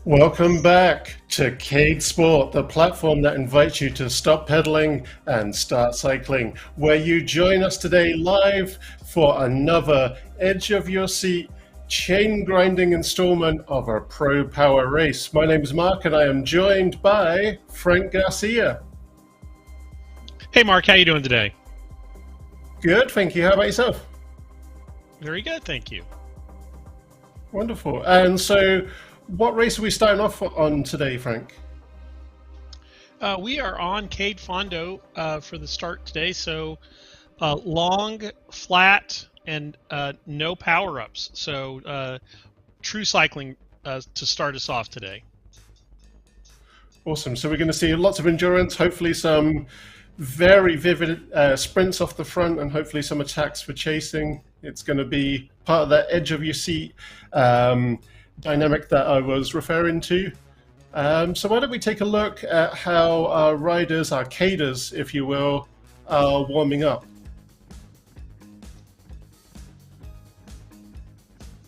Welcome back to Cade Sport, the platform that invites you to stop pedaling and start cycling, where you join us today live for another edge of your seat, chain grinding installment of a Pro Power race. My name is Mark and I am joined by Frank Garcia. Hey Mark, how you doing today? Good, thank you. How about yourself? Very good, thank you. Wonderful. And so, what race are we starting off on today, Frank? We are on Cade Fondo for the start today, so long, flat, and no power-ups. So true cycling to start us off today. Awesome. So we're going to see lots of endurance, hopefully some very vivid sprints off the front, and hopefully some attacks for chasing. It's going to be part of that edge of your seat dynamic that I was referring to. So why don't we take a look at how our riders, our caders, if you will, are warming up.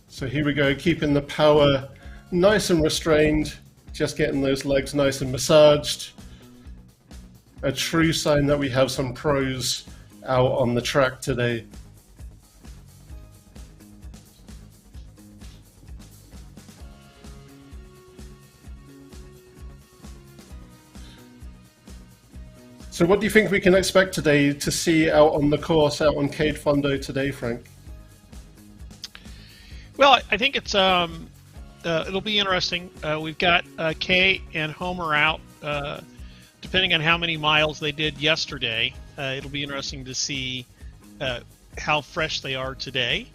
So here we go, keeping the power nice and restrained, just getting those legs nice and massaged. A true sign that we have some pros out on the track today. So what do you think we can expect today to see out on the course, out on Cade Fondo today, Frank? Well, I think it's it'll be interesting. We've got Kay and Homer out. Depending on how many miles they did yesterday, it'll be interesting to see how fresh they are today.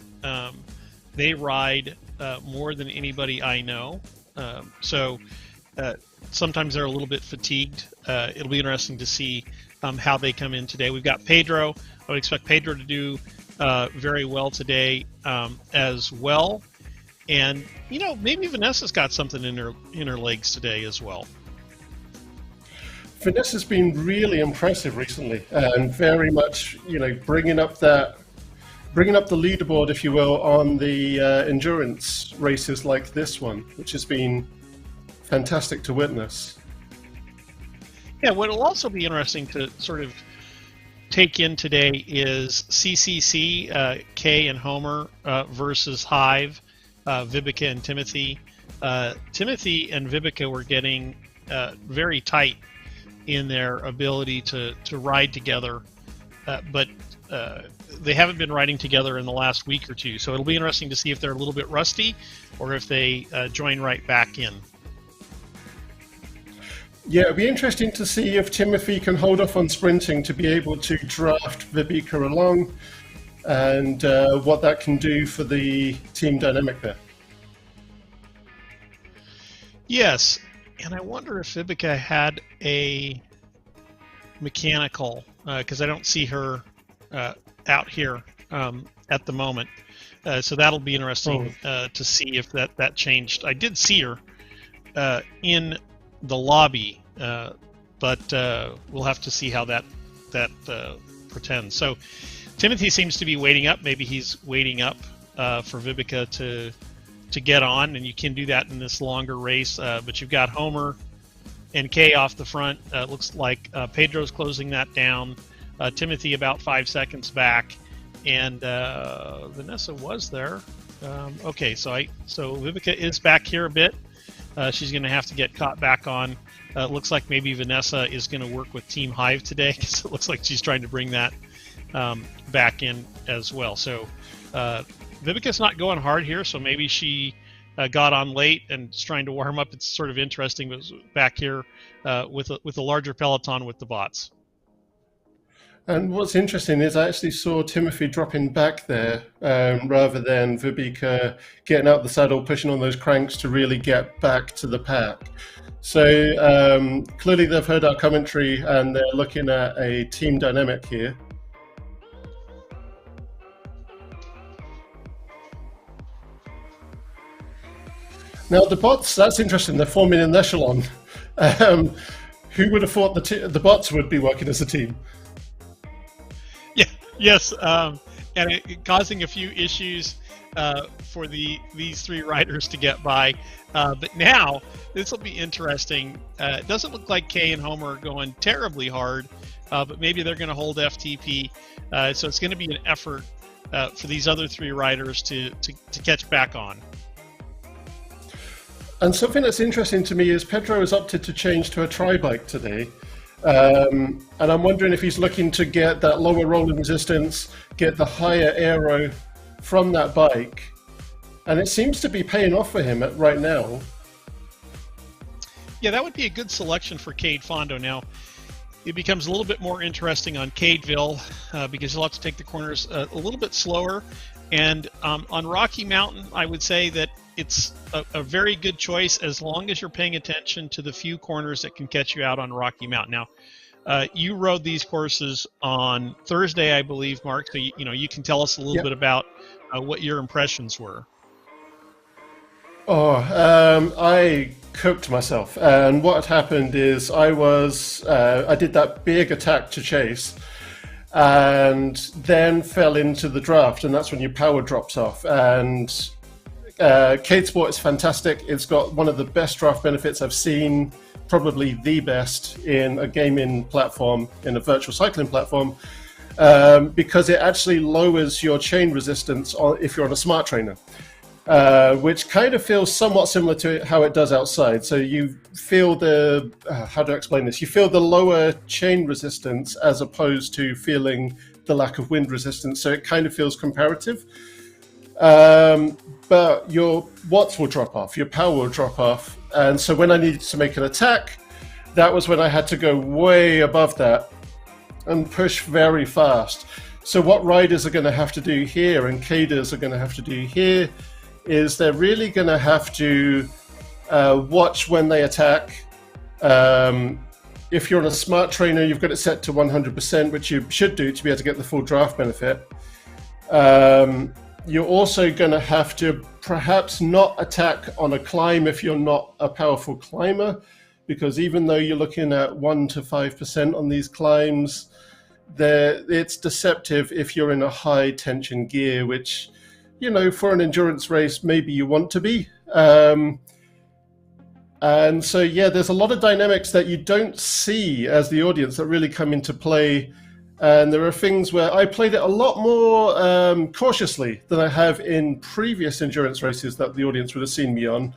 They ride more than anybody I know, so sometimes they're a little bit fatigued. It'll be interesting to see how they come in today. We've got Pedro. I would expect Pedro to do very well today as well. And, you know, maybe Vanessa's got something in her legs today as well. Vanessa's been really impressive recently and very much, you know, bringing up the leaderboard, if you will, on the endurance races like this one, which has been fantastic to witness. Yeah, what will also be interesting to sort of take in today is CCC, Kay and Homer versus Hive, Vibica and Timothy. Timothy and Vibica were getting very tight in their ability to ride together, but they haven't been riding together in the last week or two. So it'll be interesting to see if they're a little bit rusty or if they join right back in. Yeah, it'll be interesting to see if Timothy can hold off on sprinting to be able to draft Vibika along, and what that can do for the team dynamic there. Yes, and I wonder if Vibica had a mechanical, because I don't see her out here at the moment. So that'll be interesting to see if that changed. I did see her in the lobby, but we'll have to see how that pretends. So Timothy seems to be waiting up. Maybe he's waiting up for Vibica to get on, and you can do that in this longer race. But you've got Homer and Kay off the front. Looks like Pedro's closing that down. Timothy about 5 seconds back, and Vanessa was there. Okay, so Vibica is back here a bit. She's going to have to get caught back on. Looks like maybe Vanessa is going to work with Team Hive today, because it looks like she's trying to bring that back in as well. So Vibica's not going hard here, so maybe she got on late and is trying to warm up. It's sort of interesting, but back here with a larger peloton with the bots. And what's interesting is I actually saw Timothy dropping back there rather than Vibika getting out the saddle, pushing on those cranks to really get back to the pack. So clearly they've heard our commentary and they're looking at a team dynamic here. Now the bots, that's interesting, they're forming an echelon. Who would have thought the bots would be working as a team? Yeah, yes, and causing a few issues for these three riders to get by. But now, this will be interesting. It doesn't look like Kay and Homer are going terribly hard, but maybe they're going to hold FTP. So it's going to be an effort for these other three riders to catch back on. And something that's interesting to me is Pedro has opted to change to a tri-bike today. And I'm wondering if he's looking to get that lower rolling resistance, get the higher aero from that bike. And it seems to be paying off for him right now. Yeah, that would be a good selection for Cade Fondo. Now, it becomes a little bit more interesting on Cadeville because you'll have to take the corners a little bit slower. And on Rocky Mountain, I would say that it's a very good choice as long as you're paying attention to the few corners that can catch you out on Rocky Mountain. Now, you rode these courses on Thursday, I believe, Mark. So you can tell us a little bit about what your impressions were. I cooked myself, and what had happened is I did that big attack to chase, and then fell into the draft, and that's when your power drops off. And Cade Sport is fantastic. It's got one of the best draft benefits I've seen, probably the best in a gaming platform, in a virtual cycling platform, because it actually lowers your chain resistance if you're on a smart trainer, which kind of feels somewhat similar to how it does outside. So you feel how do I explain this? You feel the lower chain resistance as opposed to feeling the lack of wind resistance. So it kind of feels comparative. But your watts will drop off, your power will drop off. And so when I needed to make an attack, that was when I had to go way above that and push very fast. So what riders are going to have to do here, and caders are going to have to do here, is they're really going to have to watch when they attack. If you're on a smart trainer, you've got it set to 100%, which you should do to be able to get the full draft benefit. You're also going to have to perhaps not attack on a climb if you're not a powerful climber, because even though you're looking at 1 to 5% on these climbs, it's deceptive if you're in a high tension gear, which, for an endurance race, maybe you want to be. And so, there's a lot of dynamics that you don't see as the audience that really come into play. And there are things where I played it a lot more cautiously than I have in previous endurance races that the audience would have seen me on.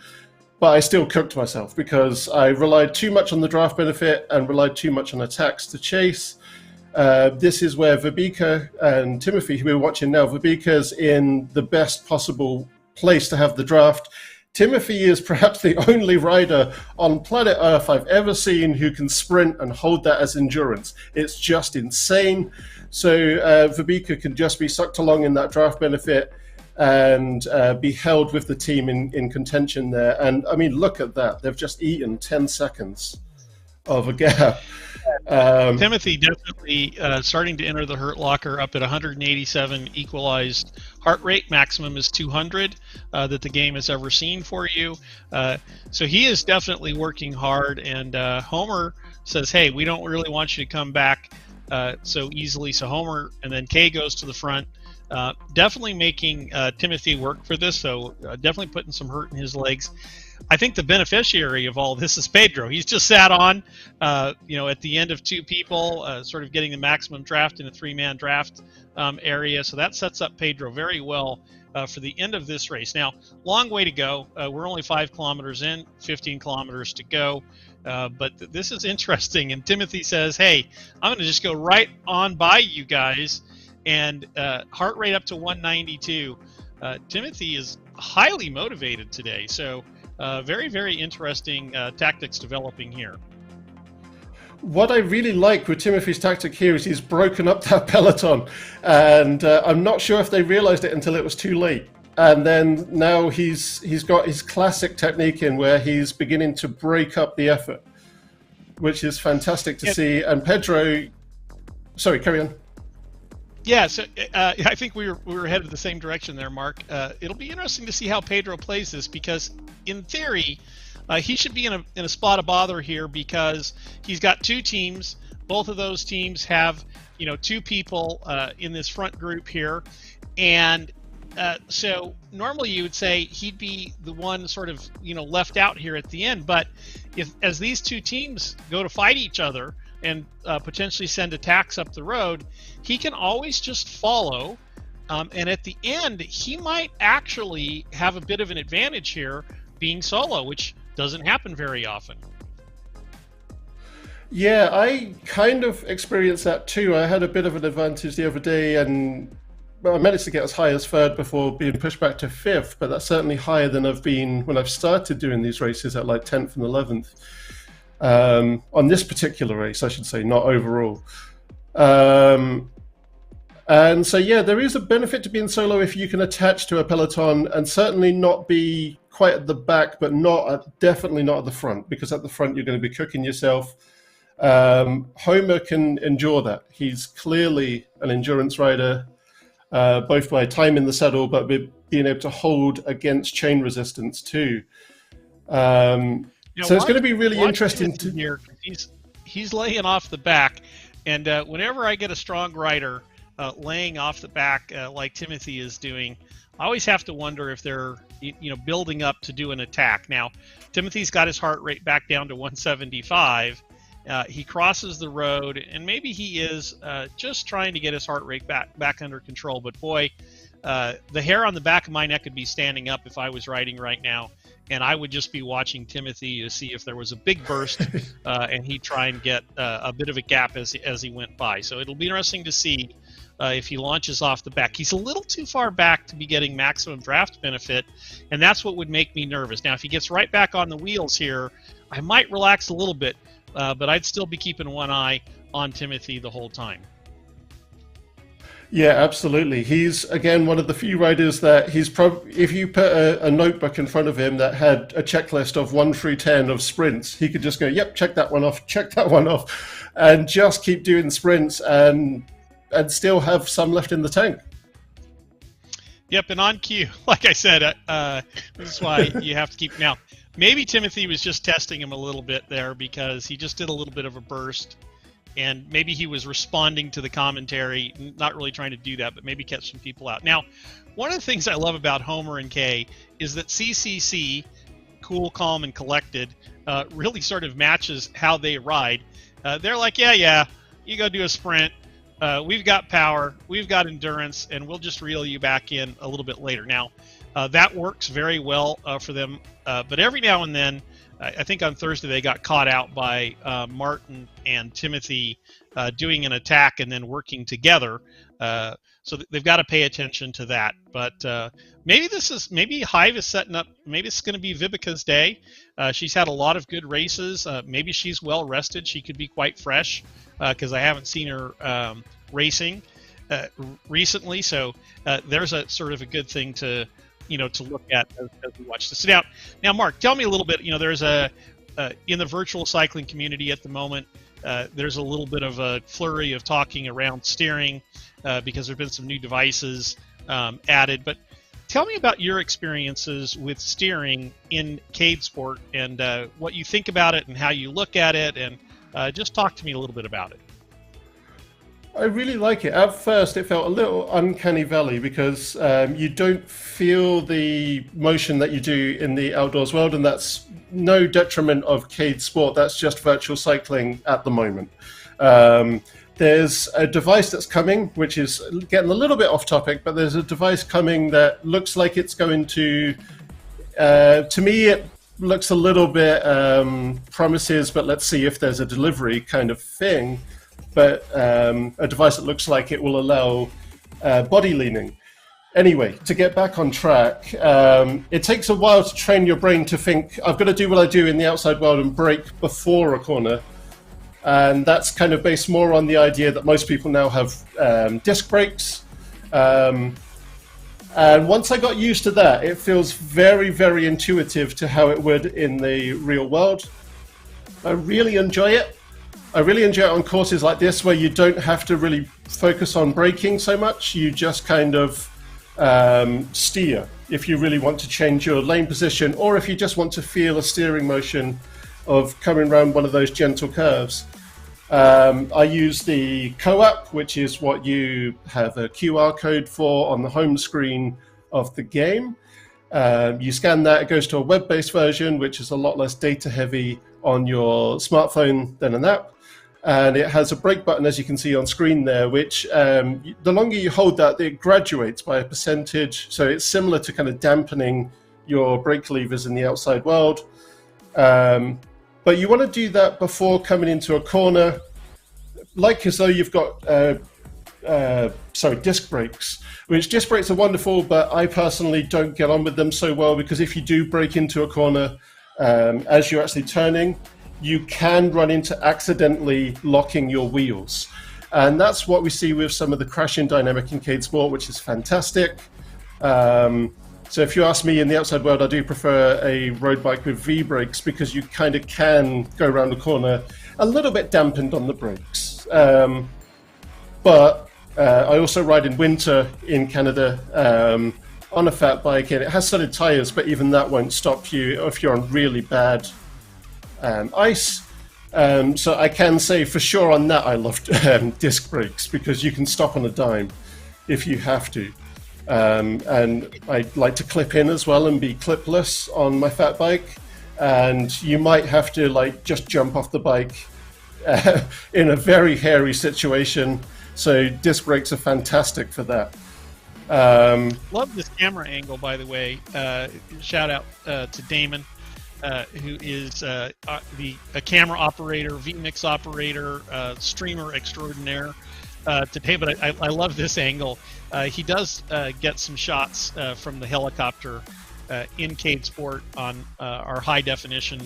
But I still cooked myself because I relied too much on the draft benefit and relied too much on attacks to chase. This is where Vibika and Timothy, who we're watching now, Vibika's in the best possible place to have the draft. Timothy is perhaps the only rider on planet Earth I've ever seen who can sprint and hold that as endurance. It's just insane. So Vibeke can just be sucked along in that draft benefit and be held with the team in contention there. And I mean, look at that. They've just eaten 10 seconds of a gap. Timothy definitely starting to enter the hurt locker up at 187 equalized heart rate. Maximum is 200 that the game has ever seen for you. So he is definitely working hard. And Homer says, hey, we don't really want you to come back so easily. So Homer, and then Kay goes to the front. Definitely making Timothy work for this. So definitely putting some hurt in his legs. I think the beneficiary of all this is Pedro. He's just sat on, at the end of two people, sort of getting the maximum draft in a three-man draft area. So that sets up Pedro very well for the end of this race. Now, long way to go. We're only 5 kilometers in, 15 kilometers to go. But this is interesting. And Timothy says, hey, I'm going to just go right on by you guys. And heart rate up to 192. Timothy is highly motivated today. So very, very interesting tactics developing here. What I really like with Timothy's tactic here is he's broken up that peloton. And I'm not sure if they realized it until it was too late. And then now he's got his classic technique in where he's beginning to break up the effort, which is fantastic to see. And Pedro, sorry, carry on. Yeah, so I think we were headed the same direction there, Mark. It'll be interesting to see how Pedro plays this because, in theory, he should be in a spot of bother here because he's got 2 teams. Both of those teams have, 2 people in this front group here, and so normally you would say he'd be the one sort of left out here at the end. But as these 2 teams go to fight each other and potentially send attacks up the road, he can always just follow. And at the end, he might actually have a bit of an advantage here being solo, which doesn't happen very often. Yeah, I kind of experienced that too. I had a bit of an advantage the other day, and I managed to get as high as 3rd before being pushed back to 5th, but that's certainly higher than I've been when I've started doing these races at like 10th and 11th. On this particular race, I should say, not overall. And so, yeah, there is a benefit to being solo if you can attach to a peloton and certainly not be quite at the back, but definitely not at the front, because at the front you're going to be cooking yourself. Homer can endure that. He's clearly an endurance rider, both by time in the saddle, but being able to hold against chain resistance too. So it's going to be really interesting to hear. He's laying off the back, and whenever I get a strong rider laying off the back like Timothy is doing, I always have to wonder if they're building up to do an attack. Now, Timothy's got his heart rate back down to 175. He crosses the road, and maybe he is just trying to get his heart rate back under control. But boy, the hair on the back of my neck would be standing up if I was riding right now. And I would just be watching Timothy to see if there was a big burst, and he'd try and get a bit of a gap as he went by. So it'll be interesting to see if he launches off the back. He's a little too far back to be getting maximum draft benefit, and that's what would make me nervous. Now, if he gets right back on the wheels here, I might relax a little bit, but I'd still be keeping one eye on Timothy the whole time. Yeah, absolutely. He's, again, one of the few riders that if you put a notebook in front of him that had a checklist of 1 through 10 of sprints, he could just go, yep, check that one off, and just keep doing sprints and still have some left in the tank. Yep, and on cue, like I said, this is why you have to keep. Now, maybe Timothy was just testing him a little bit there because he just did a little bit of a burst. And maybe he was responding to the commentary, not really trying to do that, but maybe catch some people out. Now, one of the things I love about Homer and Kay is that CCC, cool, calm, and collected, really sort of matches how they ride. They're like, yeah, you go do a sprint. We've got power, we've got endurance, and we'll just reel you back in a little bit later. Now, that works very well for them, but every now and then I think on Thursday they got caught out by Martin and Timothy doing an attack and then working together. So they've got to pay attention to that. But maybe Hive is setting up. Maybe it's going to be Vivica's day. She's had a lot of good races. Maybe she's well rested. She could be quite fresh because I haven't seen her racing recently. So there's a sort of a good thing to look at as we watch this. Now, Mark, tell me a little bit. There's in the virtual cycling community at the moment. There's a little bit of a flurry of talking around steering because there have been some new devices added. But tell me about your experiences with steering in CadeSport and what you think about it and how you look at it, and just talk to me a little bit about it. I really like it. At first, it felt a little uncanny valley because you don't feel the motion that you do in the outdoors world, and that's no detriment of CadeSport. That's just virtual cycling at the moment. There's a device that's coming, which is getting a little bit off topic, but there's a device coming that looks like it's going to me, it looks a little bit promises, but let's see if there's a delivery kind of thing. But a device that looks like it will allow body leaning. Anyway, to get back on track, it takes a while to train your brain to think, I've got to do what I do in the outside world and brake before a corner. And that's kind of based more on the idea that most people now have disc brakes. And once I got used to that, it feels very, very intuitive to how it would in the real world. I really enjoy it. I really enjoy it on courses like this where you don't have to really focus on braking so much. You just kind of steer if you really want to change your lane position, or if you just want to feel a steering motion of coming around one of those gentle curves. I use the Co-app, which is what you have a QR code for on the home screen of the game. You scan that, it goes to a web-based version, which is a lot less data heavy on your smartphone than an app. And it has a brake button, as you can see on screen there, which the longer you hold that, it graduates by a percentage. So it's similar to kind of dampening your brake levers in the outside world. But you want to do that before coming into a corner, like as though you've got disc brakes, which disc brakes are wonderful, but I personally don't get on with them so well because if you do brake into a corner as you're actually turning, you can run into accidentally locking your wheels. And that's what we see with some of the crashing dynamic in CadeSport, which is fantastic. So if you ask me, in the outside world, I do prefer a road bike with V-brakes because you kind of can go around the corner a little bit dampened on the brakes. But I also ride in winter in Canada on a fat bike, and it has solid tires, but even that won't stop you if you're on really bad ice. So I can say for sure on that I love disc brakes because you can stop on a dime if you have to. And I like to clip in as well and be clipless on my fat bike. And you might have to just jump off the bike in a very hairy situation. So disc brakes are fantastic for that. Love this camera angle, by the way. Shout out to Damon, who is a camera operator, vMix operator, streamer extraordinaire today. But I love this angle. He does get some shots from the helicopter in CadeSport on our high definition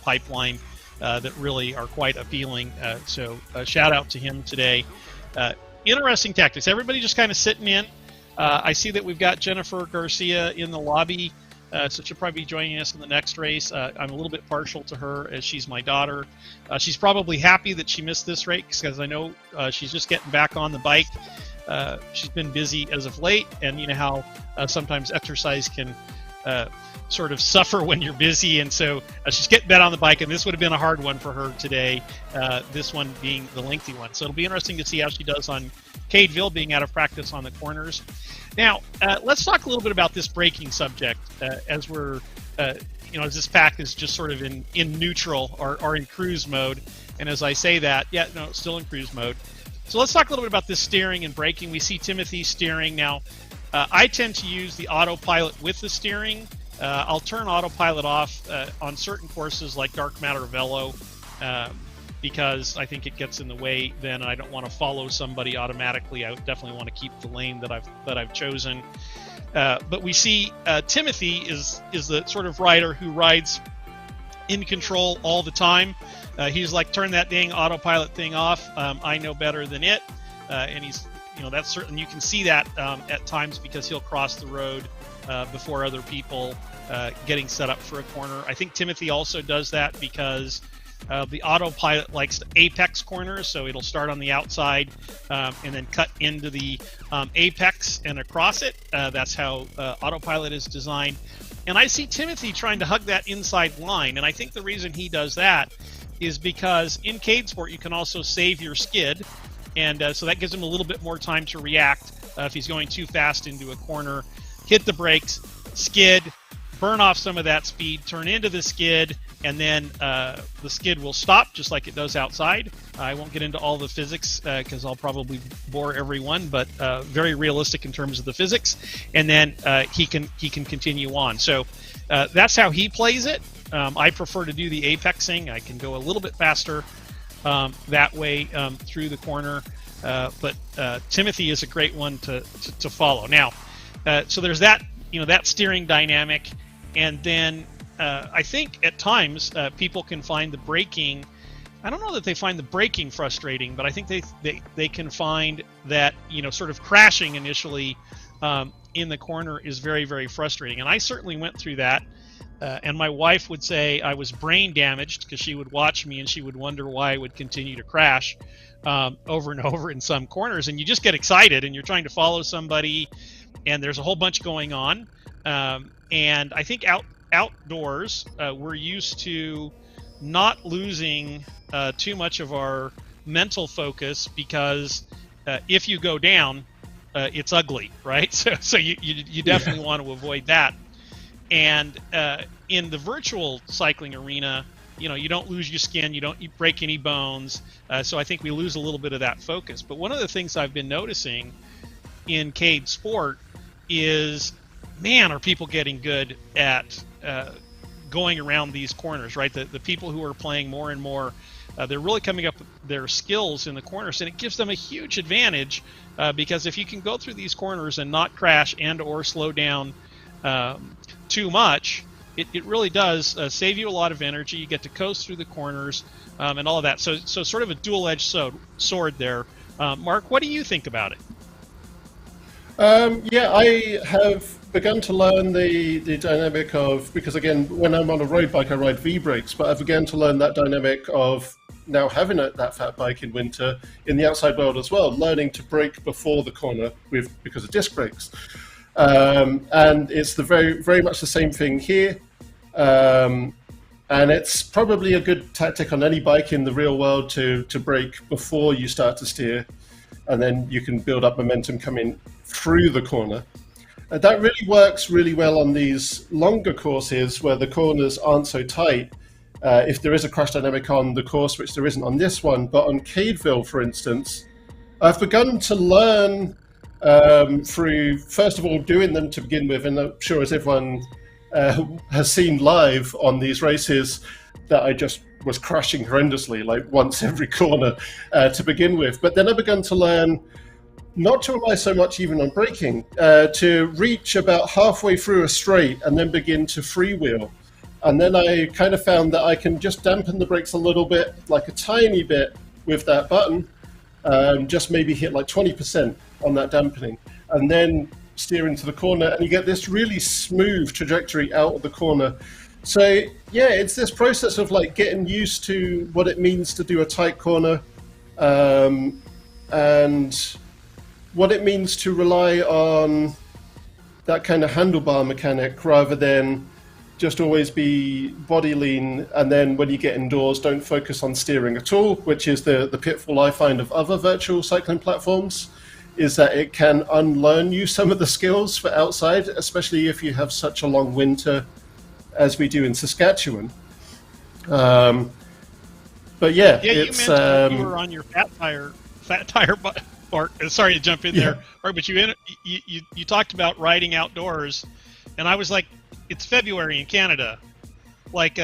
pipeline that really are quite appealing. So shout out to him today. Interesting tactics. Everybody just kind of sitting in. I see that we've got Jennifer Garcia in the lobby, so she'll probably be joining us in the next race. I'm a little bit partial to her as she's my daughter. She's probably happy that she missed this race because I know she's just getting back on the bike. She's been busy as of late, and you know how sometimes exercise can sort of suffer when you're busy, and so she's getting back on the bike, and this would have been a hard one for her today, this one being the lengthy one. So it'll be interesting to see how she does on Cadeville, being out of practice on the corners. Now, let's talk a little bit about this braking subject as we're, as this pack is just sort of in neutral or in cruise mode. And as I say that, it's still in cruise mode. So let's talk a little bit about this steering and braking. We see Timothy steering. Now, I tend to use the autopilot with the steering I'll turn autopilot off on certain courses like Dark Matter Velo, because I think it gets in the way then, and I don't want to follow somebody automatically. I definitely want to keep the lane that I've chosen. But we see Timothy is the sort of rider who rides in control all the time. He's like, turn that dang autopilot thing off. I know better than it. And he's, that's certain. You can see that at times because he'll cross the road before other people getting set up for a corner. I think Timothy also does that because the autopilot likes apex corners, so it'll start on the outside and then cut into the apex and across it. That's how autopilot is designed. And I see Timothy trying to hug that inside line, and I think the reason he does that is because in Cadesport you can also save your skid, and so that gives him a little bit more time to react if he's going too fast into a corner. Hit the brakes, skid, burn off some of that speed, turn into the skid, and then the skid will stop just like it does outside. I won't get into all the physics because I'll probably bore everyone, but very realistic in terms of the physics. And then he can continue on. So that's how he plays it. I prefer to do the apexing. I can go a little bit faster that way through the corner. But Timothy is a great one to follow. Now, so there's that, that steering dynamic, and then I think at times people can find the braking. I don't know that they find the braking frustrating, but I think they can find that sort of crashing initially in the corner is very, very frustrating. And I certainly went through that. And my wife would say I was brain damaged because she would watch me and she would wonder why I would continue to crash over and over in some corners. And you just get excited and you're trying to follow somebody, and there's a whole bunch going on. And I think outdoors, we're used to not losing too much of our mental focus because if you go down, it's ugly, right? So you definitely want to avoid that. And in the virtual cycling arena, you don't lose your skin, you don't break any bones. So I think we lose a little bit of that focus. But one of the things I've been noticing in Cadesport is, man, are people getting good at going around these corners, right? The people who are playing more and more, they're really coming up with their skills in the corners, and it gives them a huge advantage because if you can go through these corners and not crash and or slow down too much, it really does save you a lot of energy. You get to coast through the corners and all of that. So sort of a dual-edged sword there. Mark, what do you think about it? Yeah, I have begun to learn the dynamic of, because again, when I'm on a road bike, I ride V-brakes, but I've begun to learn that dynamic of now having that fat bike in winter in the outside world as well, learning to brake before the corner because of disc brakes. And it's very, very much the same thing here. And it's probably a good tactic on any bike in the real world to brake before you start to steer, and then you can build up momentum coming through the corner. That really works really well on these longer courses where the corners aren't so tight. If there is a crash dynamic on the course, which there isn't on this one, but on Cadeville, for instance, I've begun to learn through, first of all, doing them to begin with, and I'm sure as everyone has seen live on these races, that I just was crashing horrendously, like once every corner to begin with. But then I began to learn not to rely so much even on braking, to reach about halfway through a straight and then begin to freewheel. And then I kind of found that I can just dampen the brakes a little bit, like a tiny bit with that button, just maybe hit like 20% on that dampening, and then steer into the corner, and you get this really smooth trajectory out of the corner. So yeah, it's this process of like getting used to what it means to do a tight corner, and what it means to rely on that kind of handlebar mechanic rather than just always be body lean, and then when you get indoors, don't focus on steering at all, which is the pitfall I find of other virtual cycling platforms, is that it can unlearn you some of the skills for outside, especially if you have such a long winter as we do in Saskatchewan. But yeah, it's... You mentioned you were on your fat tire Bart. Sorry to jump in there, Bart, but you talked about riding outdoors, and I was like, it's February in Canada. Like,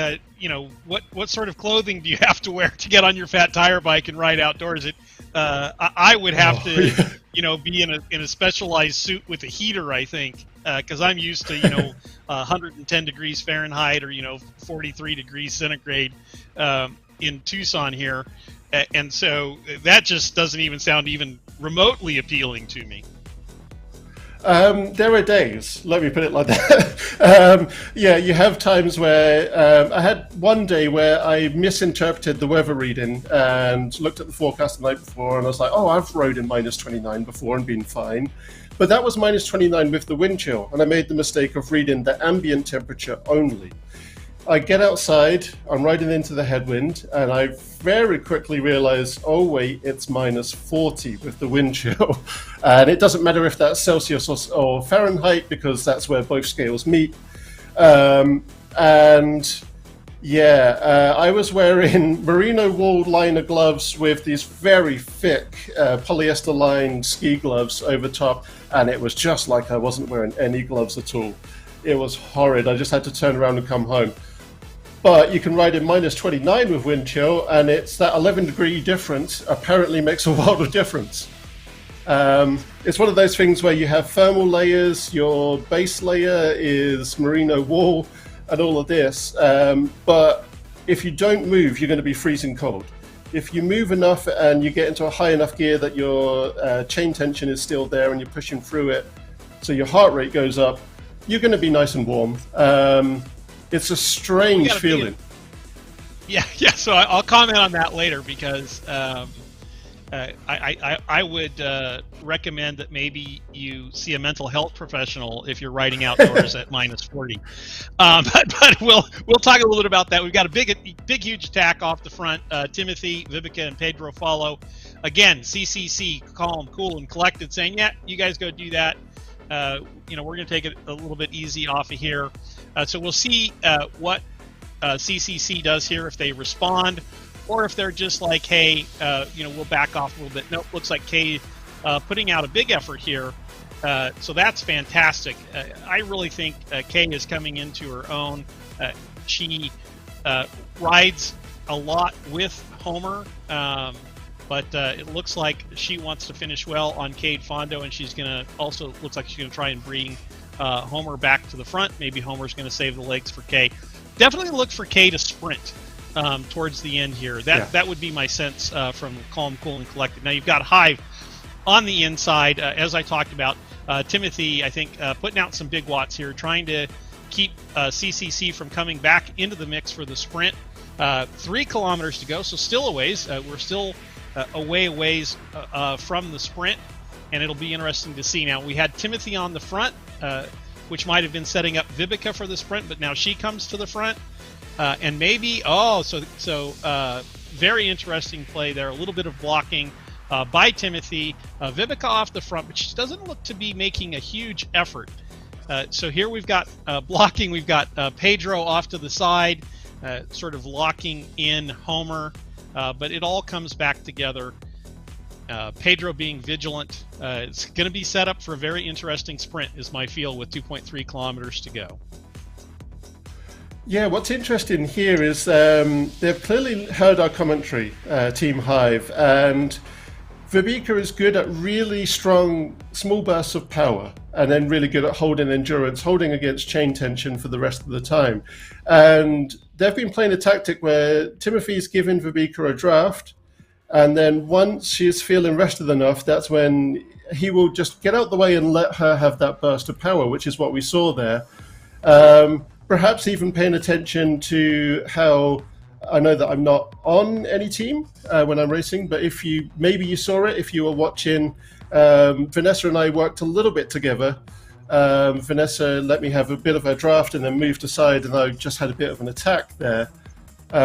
what sort of clothing do you have to wear to get on your fat tire bike and ride outdoors? I would have to, yeah. be in a specialized suit with a heater, I think, because I'm used to, 110 degrees Fahrenheit or 43 degrees centigrade in Tucson here, and so that just doesn't even sound even remotely appealing to me. There are days, let me put it like that. Yeah, you have times where I had one day where I misinterpreted the weather reading and looked at the forecast the night before, and I was like, oh, I've rode in minus 29 before and been fine. But that was minus 29 with the wind chill, and I made the mistake of reading the ambient temperature only. I get outside, I'm riding into the headwind, and I very quickly realize, oh wait, it's minus 40 with the wind chill. And it doesn't matter if that's Celsius or Fahrenheit, because that's where both scales meet. And yeah, I was wearing merino wool liner gloves with these very thick polyester lined ski gloves over top, and it was just like I wasn't wearing any gloves at all. It was horrid. I just had to turn around and come home. But you can ride in minus 29 with wind chill, and it's that 11-degree difference apparently makes a world of difference. It's one of those things where you have thermal layers, your base layer is merino wool, and all of this. But if you don't move, you're going to be freezing cold. If you move enough and you get into a high enough gear that your chain tension is still there and you're pushing through it, so your heart rate goes up, you're going to be nice and warm. It's a strange feeling. Yeah. So I'll comment on that later because I would recommend that maybe you see a mental health professional if you're riding outdoors at minus 40. But we'll talk a little bit about that. We've got a big huge attack off the front. Timothy, Vivica, and Pedro follow. Again, CCC, calm, cool, and collected, saying, yeah, you guys go do that. We're going to take it a little bit easy off of here. So we'll see what CCC does here, if they respond, or if they're just like, hey, we'll back off a little bit. Nope, looks like Kay putting out a big effort here. So that's fantastic. I really think Kay is coming into her own. She rides a lot with Homer, but it looks like she wants to finish well on Cade Fondo, and she's going to also, looks like she's going to try and bring Homer back to the front. Maybe Homer's going to save the legs for Kay. Definitely look for Kay to sprint towards the end here. That would be my sense from Calm, Cool, and Collected. Now you've got Hive on the inside, as I talked about. Timothy, I think, putting out some big watts here, trying to keep CCC from coming back into the mix for the sprint. 3 kilometers to go, so still a ways. We're still a ways from the sprint, and it'll be interesting to see. Now, we had Timothy on the front, which might have been setting up Vivica for the sprint, but now she comes to the front. And maybe, very interesting play there. A little bit of blocking by Timothy. Vivica off the front, but she doesn't look to be making a huge effort. So here we've got blocking. We've got Pedro off to the side, sort of locking in Homer. But it all comes back together. Pedro being vigilant. It's going to be set up for a very interesting sprint, is my feel, with 2.3 kilometers to go. Yeah, what's interesting here is they've clearly heard our commentary, Team Hive, and Vivica is good at really strong, small bursts of power, and then really good at holding endurance, holding against chain tension for the rest of the time. And they've been playing a tactic where Timothy's giving Vivica a draft, and then once she's feeling rested enough, that's when he will just get out the way and let her have that burst of power, which is what we saw there. Perhaps even paying attention to how, I know that I'm not on any team when I'm racing, but maybe you saw it if you were watching. Vanessa and I worked a little bit together. Vanessa let me have a bit of a draft and then moved aside, and I just had a bit of an attack there,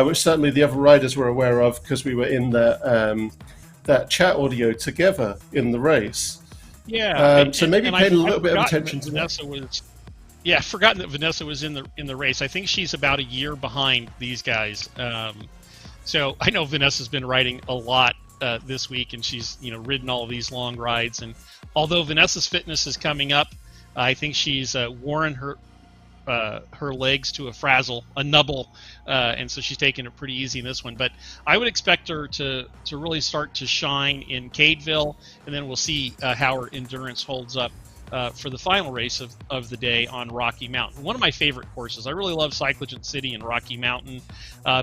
which certainly the other riders were aware of because we were in that chat audio together in the race. Yeah. So maybe paying a little bit of attention to Vanessa that. Yeah, forgotten that Vanessa was in the race. I think she's about a year behind these guys. So I know Vanessa's been riding a lot this week, and she's ridden all of these long rides. And although Vanessa's fitness is coming up, I think she's worn her her legs to a frazzle, a nubble, and so she's taking it pretty easy in this one. But I would expect her to really start to shine in Cadeville, and then we'll see how her endurance holds up for the final race of the day on Rocky Mountain. One of my favorite courses. I really love Cyclogen City and Rocky Mountain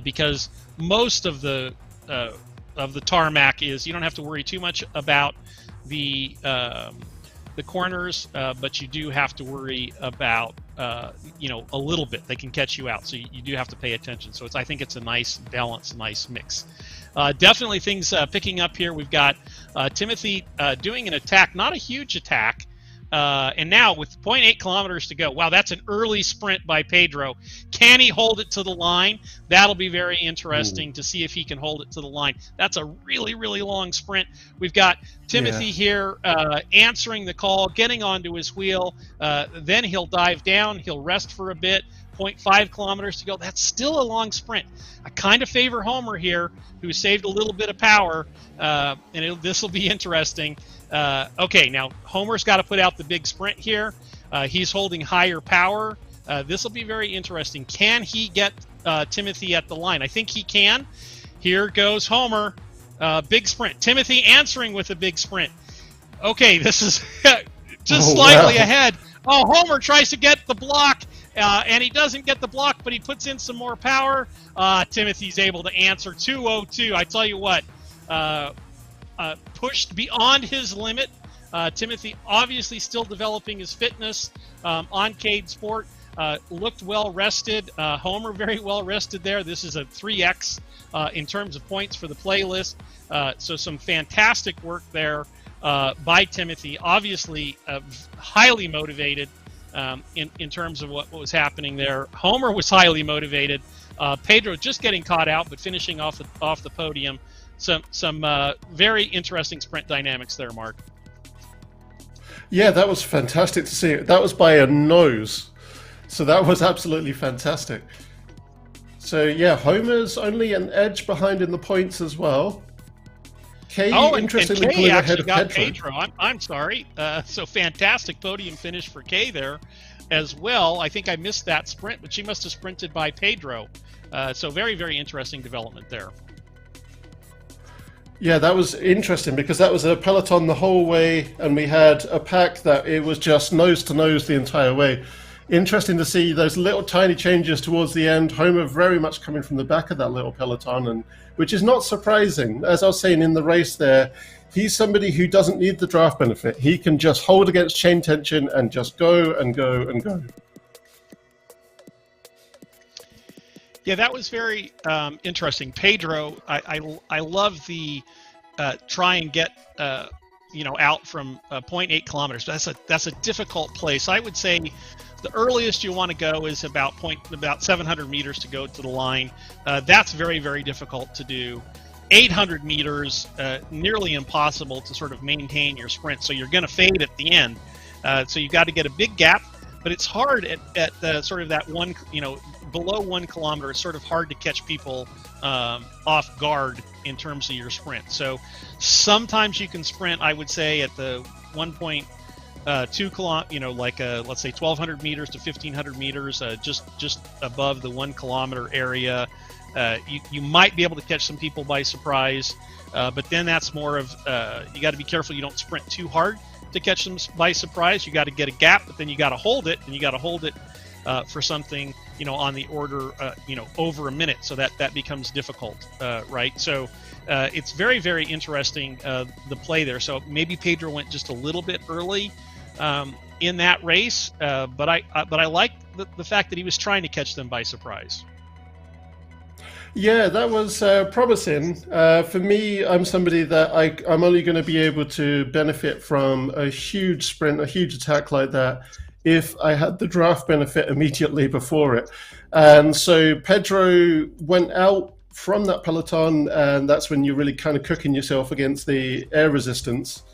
because most of the tarmac is, you don't have to worry too much about the corners, but you do have to worry about a little bit. They can catch you out, so you do have to pay attention. So I think it's a nice balance, nice mix. Definitely things picking up here. We've got Timothy doing an attack, not a huge attack. And now with 0.8 kilometers to go, wow, that's an early sprint by Pedro. Can he hold it to the line? That'll be very interesting to see if he can hold it to the line. That's a really, really long sprint. We've got Timothy here answering the call, getting onto his wheel. Then he'll dive down. He'll rest for a bit. 0.5 kilometers to go. That's still a long sprint. I kind of favor Homer here, who saved a little bit of power, and this will be interesting. Okay, now Homer's got to put out the big sprint here. He's holding higher power. This will be very interesting. Can he get Timothy at the line? I think he can. Here goes Homer. Big sprint. Timothy answering with a big sprint. Okay, this is just slightly ahead. Oh, Homer tries to get the block. And he doesn't get the block, but he puts in some more power. Timothy's able to answer 2:02. I tell you what, pushed beyond his limit. Timothy obviously still developing his fitness on Cade Sport. Looked well rested. Homer very well rested there. This is a 3x in terms of points for the playlist. So some fantastic work there by Timothy. Obviously highly motivated. In terms of what was happening there. Homer was highly motivated. Pedro just getting caught out, but finishing off the podium. Some very interesting sprint dynamics there, Mark. Yeah, that was fantastic to see. That was by a nose. So that was absolutely fantastic. So yeah, Homer's only an edge behind in the points as well. Kay, interestingly, and Kay actually got Pedro. I'm sorry. So fantastic podium finish for Kay there as well. I think I missed that sprint, but she must have sprinted by Pedro. So very, very interesting development there. Yeah, that was interesting because that was a peloton the whole way, and we had a pack that it was just nose to nose the entire way. Interesting to see those little tiny changes towards the end. Homer very much coming from the back of that little peloton, and which is not surprising. As I was saying in the race there, he's somebody who doesn't need the draft benefit. He can just hold against chain tension and just go and go and go. Yeah, that was very interesting. Pedro, I love the try and get out from 0.8 kilometers. That's a difficult place. I would say the earliest you want to go is about 700 meters to go to the line. That's very, very difficult to do. 800 meters, nearly impossible to sort of maintain your sprint. So you're going to fade at the end. So you got to get a big gap, but it's hard at sort of that one, below 1 kilometer. It's sort of hard to catch people off guard in terms of your sprint. So sometimes you can sprint, I would say, at the 1.2 kilometer, let's say 1,200 meters to 1,500 meters, just above the 1 kilometer area. You might be able to catch some people by surprise, but then that's more of you got to be careful you don't sprint too hard to catch them by surprise. You got to get a gap, but then you got to hold it, and you got to hold it for something on the order over a minute, so that becomes difficult, right? So it's very, very interesting the play there. So maybe Pedro went just a little bit early in that race, but I like the fact that he was trying to catch them by surprise. Yeah, that was promising. For me, I'm somebody that I'm only going to be able to benefit from a huge sprint, a huge attack like that, if I had the draft benefit immediately before it. And so Pedro went out from that peloton, and that's when you're really kind of cooking yourself against the air resistance.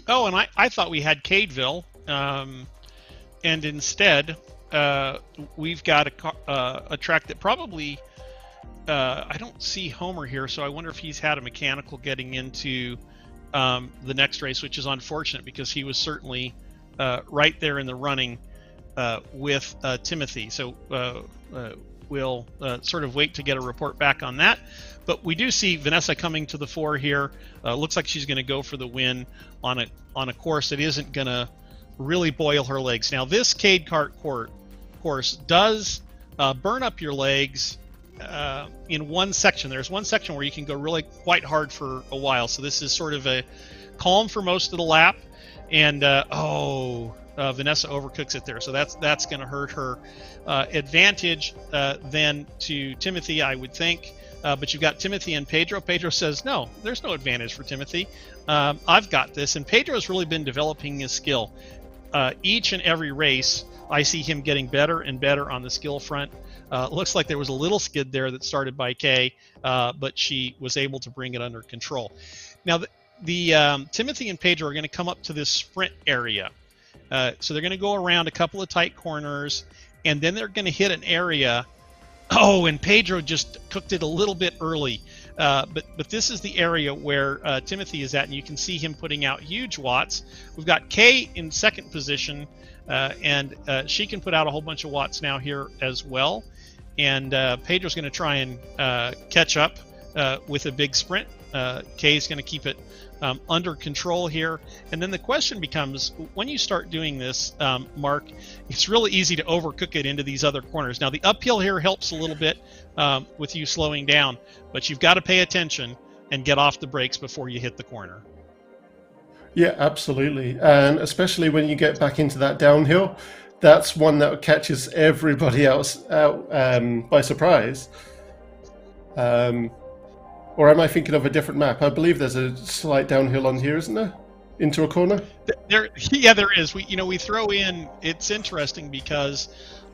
Oh, and I thought we had Cadeville, and instead we've got a track that probably I don't see Homer here, so I wonder if he's had a mechanical getting into the next race, which is unfortunate because he was certainly right there in the running with Timothy. So we'll sort of wait to get a report back on that. But we do see Vanessa coming to the fore here. Looks like she's going to go for the win on a course that isn't going to really boil her legs. Now, this Cade Cart course does burn up your legs in one section. There's one section where you can go really quite hard for a while. So this is sort of a calm for most of the lap. And Vanessa overcooks it there. So that's going to hurt her advantage then to Timothy, I would think. But you've got Timothy and Pedro. Pedro says, no, there's no advantage for Timothy. I've got this. And Pedro's really been developing his skill. Each and every race, I see him getting better and better on the skill front. Looks like there was a little skid there that started by Kay, but she was able to bring it under control. Now, the Timothy and Pedro are going to come up to this sprint area. So they're going to go around a couple of tight corners, and then they're going to hit an area. Oh, and Pedro just cooked it a little bit early. But this is the area where Timothy is at, and you can see him putting out huge watts. We've got Kay in second position, and she can put out a whole bunch of watts now here as well. And Pedro's going to try and catch up with a big sprint. Kay's going to keep it under control here. And then the question becomes, when you start doing this, Mark, it's really easy to overcook it into these other corners. Now, the uphill here helps a little bit with you slowing down, but you've got to pay attention and get off the brakes before you hit the corner. Yeah, absolutely. And especially when you get back into that downhill, that's one that catches everybody else out by surprise. Or am I thinking of a different map? I believe there's a slight downhill on here, isn't there? Into a corner? There is. We throw in. It's interesting because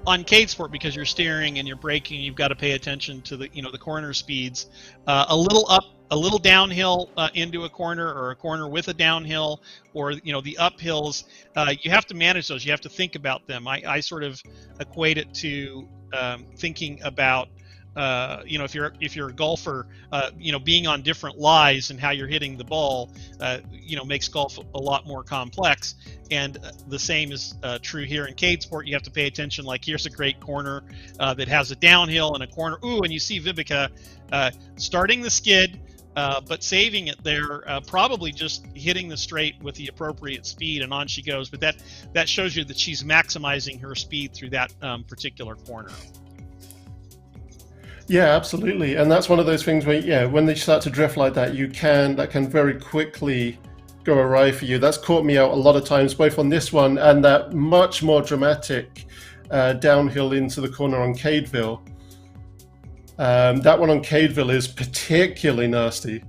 on CadeSport, because you're steering and you're braking, you've got to pay attention to the corner speeds. A little up, a little downhill into a corner, or a corner with a downhill, or the uphills. You have to manage those. You have to think about them. I sort of equate it to thinking about. If you're a golfer, being on different lies and how you're hitting the ball, makes golf a lot more complex. And the same is true here in CadeSport. You have to pay attention. Like, here's a great corner that has a downhill and a corner. Ooh, and you see Vivica starting the skid, but saving it there, probably just hitting the straight with the appropriate speed, and on she goes. But that shows you that she's maximizing her speed through that particular corner. Yeah, absolutely. And that's one of those things where, when they start to drift like that, that can very quickly go awry for you. That's caught me out a lot of times, both on this one and that much more dramatic downhill into the corner on Cadeville. That one on Cadeville is particularly nasty.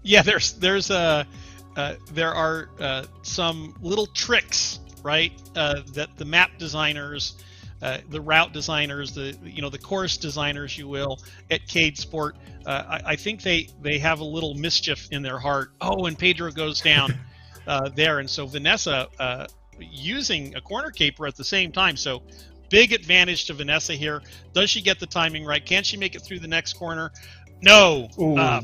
Yeah, there are some little tricks, right, that the map designers, the route designers, the course designers, you will, at CadeSport, I think they have a little mischief in their heart. Oh, and Pedro goes down there, and so Vanessa using a corner caper at the same time. So big advantage to Vanessa here. Does she get the timing right? Can she make it through the next corner? No.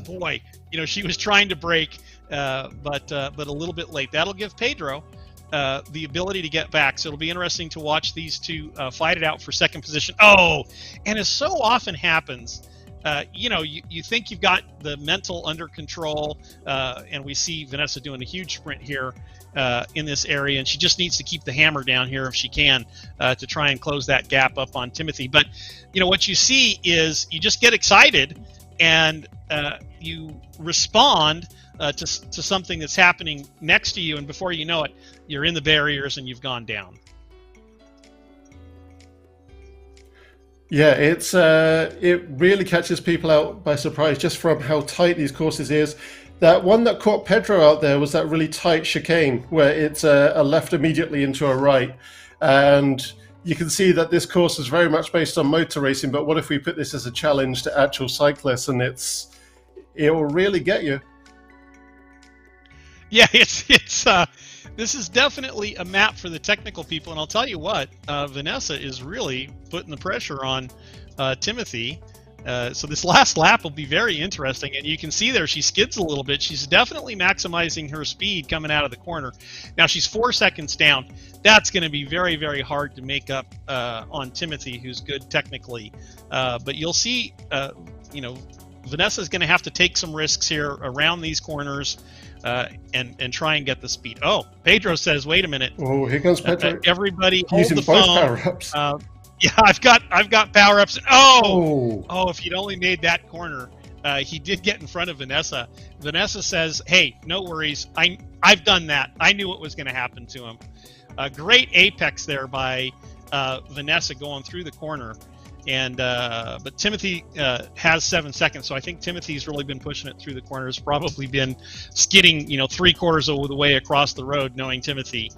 Boy, she was trying to brake, but a little bit late. That'll give Pedro the ability to get back. So it'll be interesting to watch these two fight it out for second position. Oh, and as so often happens, you think you've got the mental under control, and we see Vanessa doing a huge sprint here in this area, and she just needs to keep the hammer down here if she can to try and close that gap up on Timothy. But what you see is you just get excited and you respond to something that's happening next to you, and before you know it, you're in the barriers and you've gone down. Yeah, it really catches people out by surprise just from how tight these courses is. That one that caught Pedro out there was that really tight chicane where it's a left immediately into a right, and you can see that this course is very much based on motor racing. But what if we put this as a challenge to actual cyclists, and it will really get you. Yeah, it's this is definitely a map for the technical people, and I'll tell you what, Vanessa is really putting the pressure on Timothy So this last lap will be very interesting, and you can see there she skids a little bit. She's definitely maximizing her speed coming out of the corner. Now she's 4 seconds down. That's going to be very, very hard to make up on Timothy, who's good technically. But you'll see, Vanessa's going to have to take some risks here around these corners and try and get the speed. Oh, Pedro says, "Wait a minute! Oh, here comes Pedro. Everybody, hold using the both phone." power-ups. Yeah, I've got power ups. Oh, if he'd only made that corner. He did get in front of Vanessa. Vanessa says, "Hey, no worries. I've done that. I knew what was going to happen to him." A great apex there by Vanessa going through the corner, and but Timothy has 7 seconds, so I think Timothy's really been pushing it through the corners. Probably been skidding, 3/4 of the way across the road, knowing Timothy.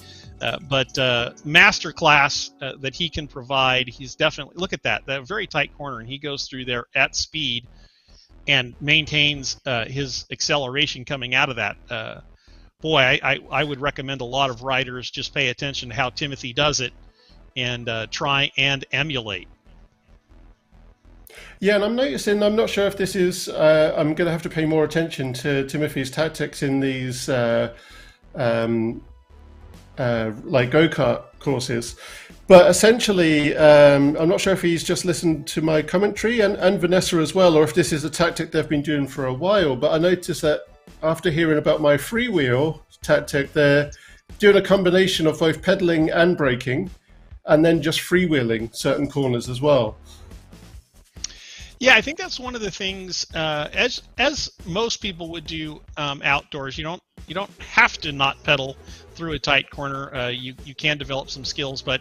But master class that he can provide. He's definitely, look at that very tight corner, and he goes through there at speed and maintains his acceleration coming out of that. Boy, I would recommend a lot of riders just pay attention to how Timothy does it and try and emulate. Yeah, and I'm noticing, I'm not sure if this is, I'm going to have to pay more attention to Timothy's tactics in these like go-kart courses, but essentially I'm not sure if he's just listened to my commentary and Vanessa as well, or if this is a tactic they've been doing for a while. But I noticed that after hearing about my freewheel tactic, they're doing a combination of both pedaling and braking, and then just freewheeling certain corners as well. Yeah, I think that's one of the things, as most people would do outdoors. You don't have to not pedal through a tight corner. You can develop some skills, but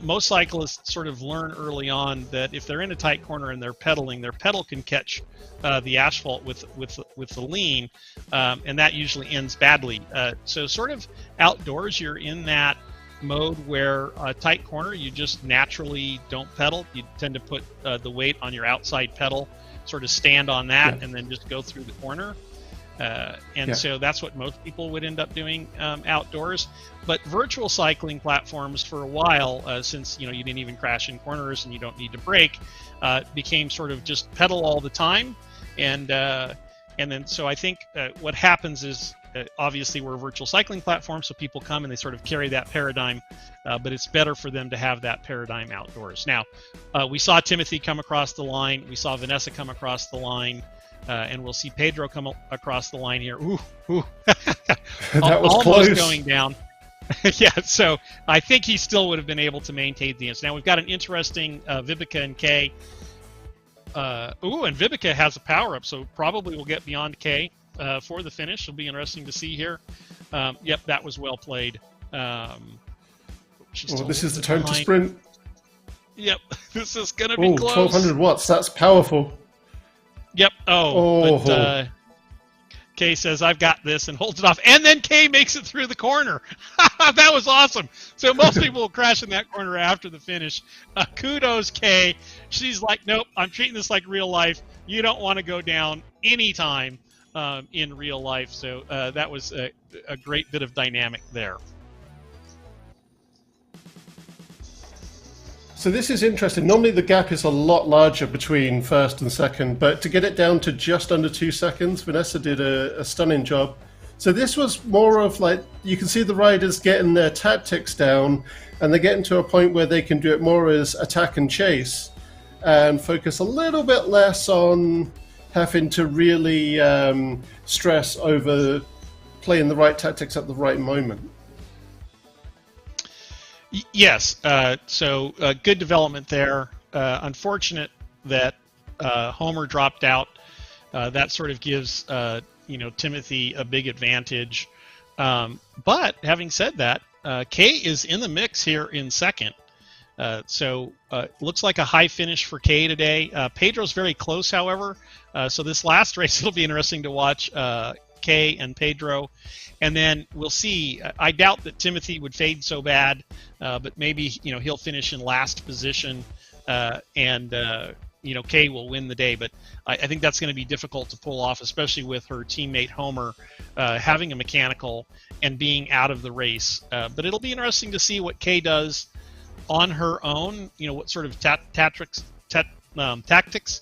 most cyclists sort of learn early on that if they're in a tight corner and they're pedaling, their pedal can catch the asphalt with the lean, and that usually ends badly. So sort of outdoors, you're in that mode where a tight corner, you just naturally don't pedal. You tend to put the weight on your outside pedal, sort of stand on that, and then just go through the corner. So that's what most people would end up doing outdoors. But virtual cycling platforms for a while, since you didn't even crash in corners and you don't need to brake, became sort of just pedal all the time. And then so I think what happens is, obviously we're a virtual cycling platform, so people come and they sort of carry that paradigm, but it's better for them to have that paradigm outdoors. Now, we saw Timothy come across the line, we saw Vanessa come across the line, and we'll see Pedro come across the line here. Ooh. That was almost close. Going down. Yeah, so I think he still would have been able to maintain the answer. Now we've got an interesting Vivica and Kay. And Vivica has a power-up, so probably we'll get beyond Kay for the finish. It'll be interesting to see here. Yep, that was well played. This is the time to sprint. Yep, this is going to be close. 1200 watts, that's powerful. Yep, but Kay says, "I've got this," and holds it off. And then Kay makes it through the corner. That was awesome. So most people will crash in that corner after the finish. Kudos, Kay. She's like, "Nope, I'm treating this like real life. You don't want to go down anytime in real life." So that was a great bit of dynamic there. So this is interesting. Normally the gap is a lot larger between first and second, but to get it down to just under 2 seconds, Vanessa did a stunning job. So this was more of like, you can see the riders getting their tactics down, and they're getting to a point where they can do it more as attack and chase, and focus a little bit less on having to really stress over playing the right tactics at the right moment. Yes, so good development there. Unfortunate that Homer dropped out. That sort of gives Timothy a big advantage. But having said that, Kay is in the mix here in second. So looks like a high finish for Kay today. Pedro's very close, however. So this last race, it'll be interesting to watch Kay and Pedro. And then we'll see. I doubt that Timothy would fade so bad, but maybe he'll finish in last position, and Kay will win the day. But I think that's going to be difficult to pull off, especially with her teammate Homer having a mechanical and being out of the race. But it'll be interesting to see what Kay does on her own. What sort of tactics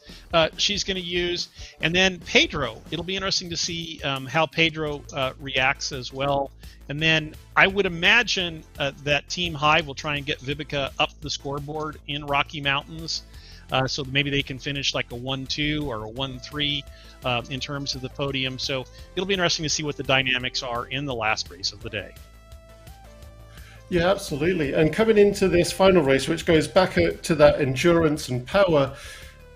she's going to use. And then Pedro, it'll be interesting to see how Pedro reacts as well. And then I would imagine that Team Hive will try and get Vivica up the scoreboard in Rocky Mountains. So maybe they can finish like a 1-2 or a 1-3 in terms of the podium. So it'll be interesting to see what the dynamics are in the last race of the day. Yeah, absolutely. And coming into this final race, which goes back to that endurance and power,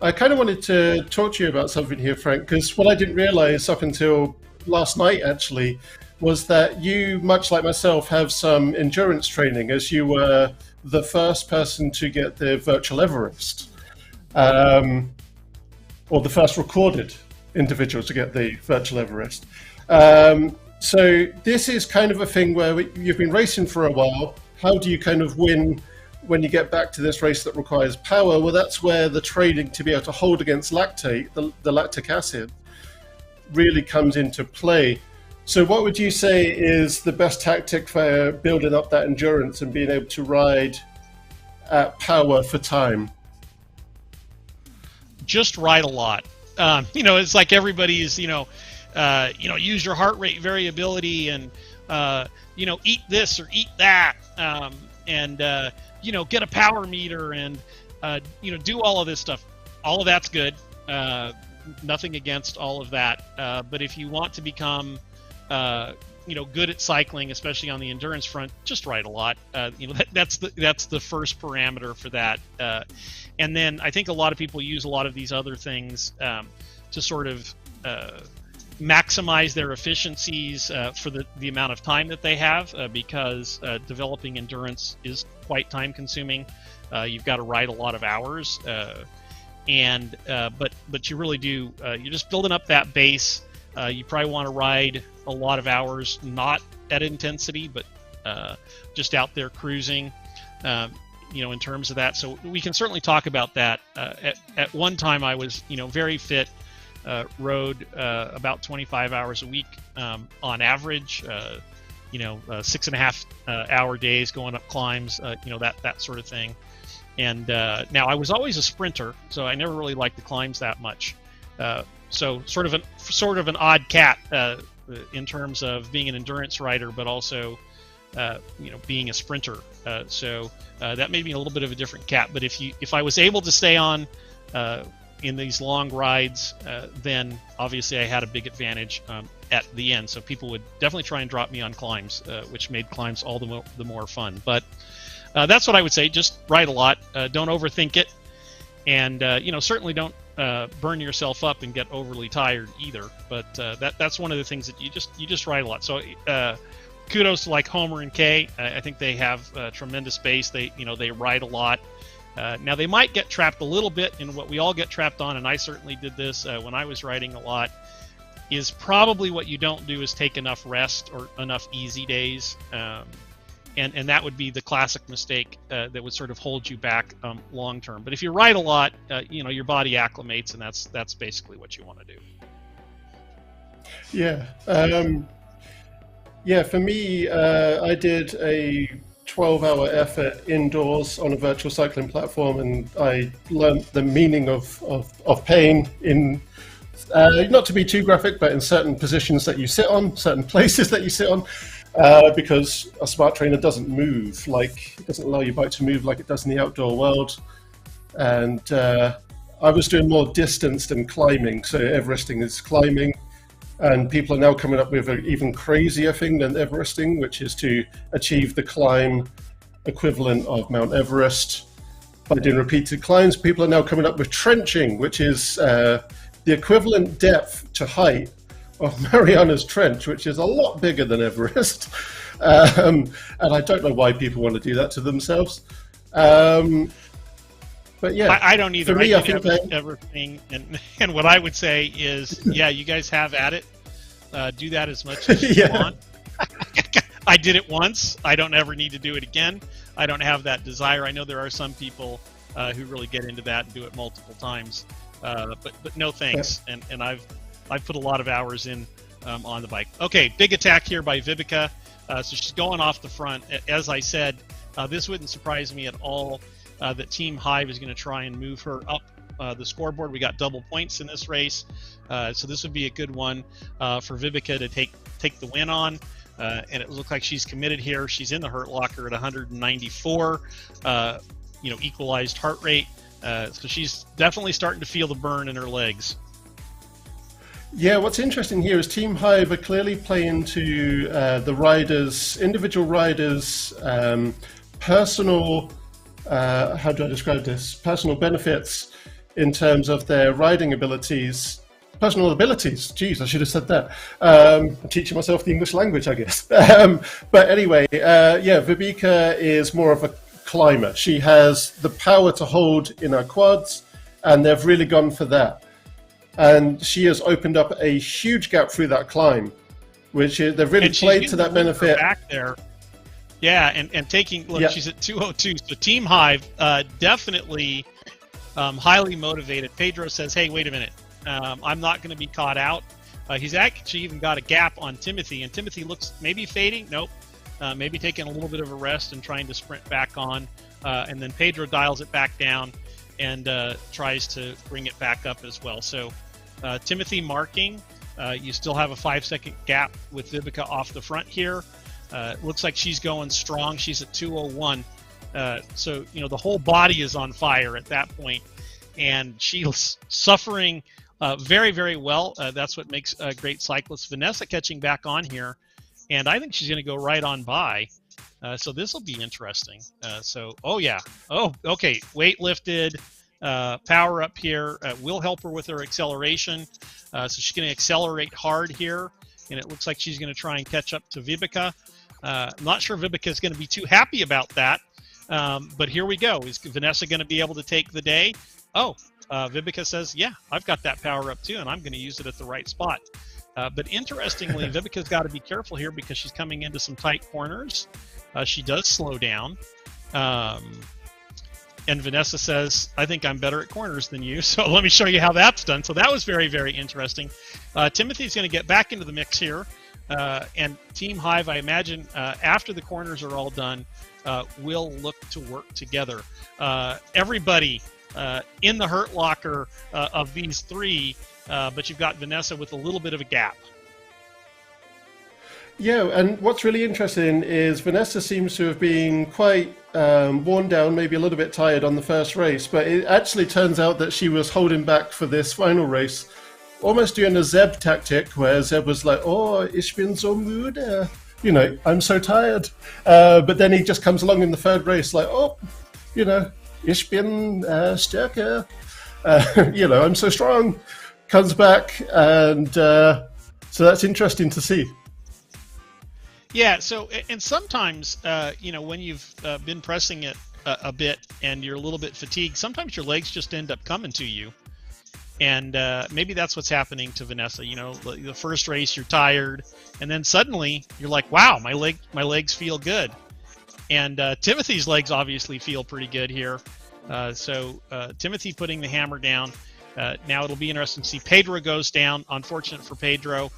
I kind of wanted to talk to you about something here, Frank, because what I didn't realize up until last night, actually, was that you, much like myself, have some endurance training, as you were the first person to get the virtual Everest, or the first recorded individual to get the virtual Everest. So this is kind of a thing where you've been racing for a while. How do you kind of win when you get back to this race that requires power? Well, that's where the training to be able to hold against lactate, the lactic acid, really comes into play. So what would you say is the best tactic for building up that endurance and being able to ride at power for time? Just ride a lot. It's like everybody's, use your heart rate variability and, eat this or eat that, and get a power meter and, do all of this stuff. All of that's good. Nothing against all of that. But if you want to become, good at cycling, especially on the endurance front, just ride a lot. That's the first parameter for that. And then I think a lot of people use a lot of these other things to sort of maximize their efficiencies for the amount of time that they have, because developing endurance is quite time consuming. You've got to ride a lot of hours, but you really do. You're just building up that base. You probably want to ride a lot of hours, not at intensity, but just out there cruising. In terms of that, so we can certainly talk about that. At one time, I was, very fit. Rode about 25 hours a week on average. 6.5 hour days going up climbs. That sort of thing. And now I was always a sprinter, so I never really liked the climbs that much. So sort of an odd cat in terms of being an endurance rider, but also being a sprinter. So that made me a little bit of a different cat. But if I was able to stay on in these long rides, then obviously I had a big advantage at the end. So people would definitely try and drop me on climbs, which made climbs all the more fun. But that's what I would say. Just ride a lot. Don't overthink it, and certainly don't burn yourself up and get overly tired either. But that's one of the things that you just ride a lot. So kudos to like Homer and Kay. I think they have tremendous base. They ride a lot. Now they might get trapped a little bit in what we all get trapped on, and I certainly did this when I was riding a lot, is probably what you don't do is take enough rest or enough easy days. And that would be the classic mistake that would sort of hold you back long term. But if you ride a lot, your body acclimates, and that's basically what you want to do. Yeah. For me, I did a 12-hour effort indoors on a virtual cycling platform, and I learned the meaning of pain in, not to be too graphic, but in certain positions that you sit on, certain places that you sit on, because a smart trainer doesn't move, it doesn't allow your bike to move like it does in the outdoor world. And I was doing more distance than climbing, so Everesting is climbing. And people are now coming up with an even crazier thing than Everesting, which is to achieve the climb equivalent of Mount Everest by doing repeated climbs. People are now coming up with trenching, which is the equivalent depth to height of Mariana's Trench, which is a lot bigger than Everest. And I don't know why people want to do that to themselves. But yeah, I don't either. For me, I think everything, and what I would say is, yeah, you guys have at it. Do that as much as you want. I did it once. I don't ever need to do it again. I don't have that desire. I know there are some people who really get into that and do it multiple times. But no thanks. Yeah. And I've put a lot of hours in on the bike. Okay, big attack here by Vivica. So she's going off the front. As I said, this wouldn't surprise me at all that Team Hive is going to try and move her up the scoreboard. We got double points in this race, so this would be a good one for Vivica to take the win on. And it looks like she's committed here. She's in the hurt locker at 194, equalized heart rate. So she's definitely starting to feel the burn in her legs. Yeah, what's interesting here is Team Hive are clearly playing to the individual riders' personal, how do I describe this? Personal benefits in terms of their riding abilities. Personal abilities. Geez, I should have said that. I'm teaching myself the English language, I guess. But anyway, Vivica is more of a climber. She has the power to hold in her quads, and they've really gone for that. And she has opened up a huge gap through that climb, which is, they've really played to that benefit. Back there. Yeah, and taking, look, she's at 202. So Team Hive, definitely highly motivated. Pedro says, hey, wait a minute. I'm not going to be caught out. He's actually even got a gap on Timothy, and Timothy looks maybe fading. Nope. Maybe taking a little bit of a rest and trying to sprint back on. And then Pedro dials it back down and tries to bring it back up as well. So Timothy marking. You still have a 5-second gap with Vivica off the front here. Looks like she's going strong. She's at 201. So, the whole body is on fire at that point, and she's suffering very, very well. That's what makes a great cyclist. Vanessa catching back on here, and I think she's going to go right on by. So this will be interesting. Okay. Weight lifted, power up here will help her with her acceleration. So she's going to accelerate hard here, and it looks like she's going to try and catch up to Vivica. I'm not sure Vivica is going to be too happy about that, but here we go. Is Vanessa going to be able to take the day? Vivica says, yeah, I've got that power up too, and I'm going to use it at the right spot. But interestingly, Vivica's got to be careful here because she's coming into some tight corners. She does slow down. And Vanessa says, I think I'm better at corners than you, so let me show you how that's done. So that was very, very interesting. Timothy's going to get back into the mix here. And Team Hive, I imagine, after the corners are all done, will look to work together. Everybody in the hurt locker of these three, but you've got Vanessa with a little bit of a gap. Yeah, and what's really interesting is Vanessa seems to have been quite worn down, maybe a little bit tired on the first race, but it actually turns out that she was holding back for this final race, almost doing a Zeb tactic, where Zeb was like, oh, ich bin so müde, I'm so tired. But then he just comes along in the third race like, oh, ich bin stärker, I'm so strong, comes back, and so that's interesting to see. Yeah, so, and sometimes, when you've been pressing it a bit and you're a little bit fatigued, sometimes your legs just end up coming to you. And maybe that's what's happening to Vanessa. The first race, you're tired, and then suddenly you're like, wow, my legs feel good. And Timothy's legs obviously feel pretty good here. So Timothy putting the hammer down. Now it'll be interesting to see. Pedro goes down. Unfortunate for Pedro.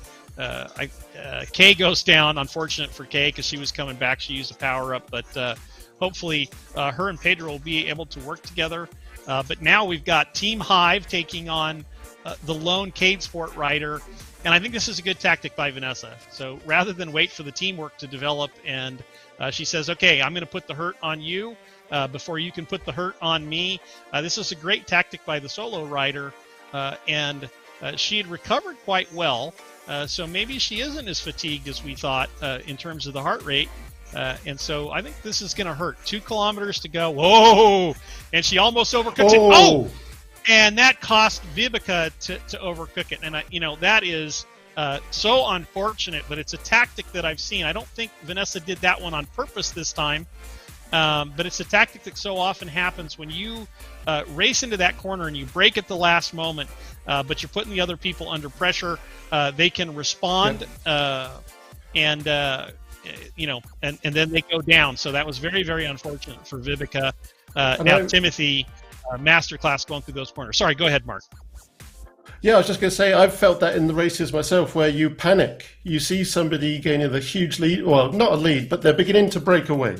Kay goes down. Unfortunate for Kay because she was coming back. She used a power up, but hopefully her and Pedro will be able to work together. But now we've got Team Hive taking on the lone Cade Sport rider, and I think this is a good tactic by Vanessa. So rather than wait for the teamwork to develop, and she says, okay, I'm going to put the hurt on you before you can put the hurt on me. This is a great tactic by the solo rider, and she had recovered quite well. So maybe she isn't as fatigued as we thought in terms of the heart rate. And so I think this is going to hurt. 2 kilometers to go. Whoa! And she almost overcooked it. Oh! And that cost Vivica to overcook it. And, that is so unfortunate, but it's a tactic that I've seen. I don't think Vanessa did that one on purpose this time. But it's a tactic that so often happens when you race into that corner and you break at the last moment, but you're putting the other people under pressure. They can respond, and then they go down. So that was very, very unfortunate for Vivica. Now Timothy, masterclass going through those corners. Sorry, go ahead, Mark. Yeah, I was just going to say, I've felt that in the races myself where you panic. You see somebody gaining a huge lead, well, not a lead, but they're beginning to break away.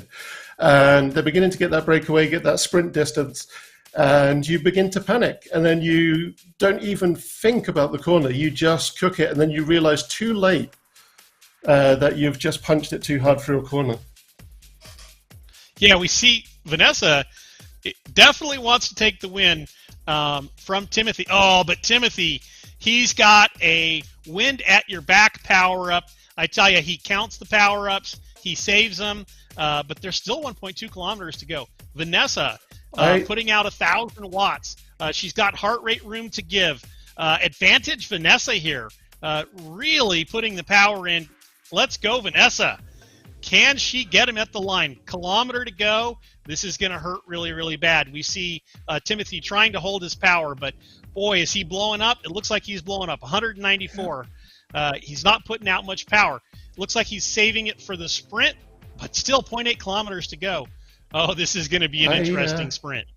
And they're beginning to get that breakaway, get that sprint distance. and you begin to panic, and then you don't even think about the corner. You just cook it, and then you realize too late that you've just punched it too hard through a corner. Yeah, we see Vanessa definitely wants to take the win from Timothy. Oh, but Timothy, he's got a wind at your back power-up. I tell you, he counts the power-ups. He saves them, but there's still 1.2 kilometers to go. Vanessa putting out 1,000 watts. She's got heart rate room to give. Advantage Vanessa here, really putting the power in. Let's go, Vanessa. Can she get him at the line? Kilometer to go. This is going to hurt really, really bad. We see Timothy trying to hold his power, but boy, is he blowing up. It looks like he's blowing up. 194. He's not putting out much power. Looks like he's saving it for the sprint, but still 0.8 kilometers to go. Oh, this is going to be an interesting sprint.